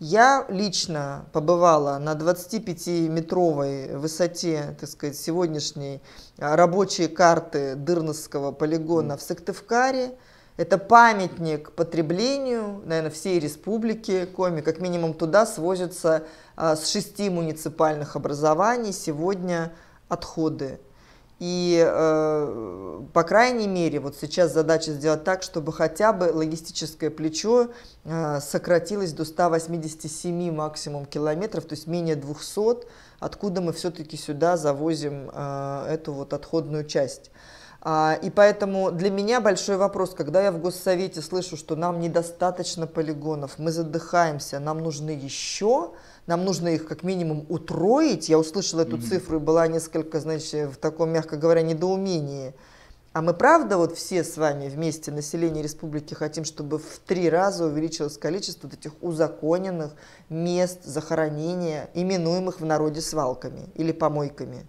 Я лично побывала на 25-метровой высоте, так сказать, сегодняшней рабочей карты Дырновского полигона в Сыктывкаре. Это памятник потреблению, наверное, всей республики Коми. Как минимум туда свозятся с 6 муниципальных образований сегодня отходы. И, по крайней мере, вот сейчас задача сделать так, чтобы хотя бы логистическое плечо сократилось до 187 максимум километров, то есть менее 200, откуда мы все-таки сюда завозим эту вот отходную часть. И поэтому для меня большой вопрос, когда я в Госсовете слышу, что нам недостаточно полигонов, мы задыхаемся, нам нужны еще, нам нужно их как минимум утроить. Я услышала эту цифру и была несколько, значит, в таком, мягко говоря, недоумении. А мы правда вот все с вами вместе, население республики, хотим, чтобы в 3 раза увеличилось количество вот этих узаконенных мест захоронения, именуемых в народе свалками или помойками?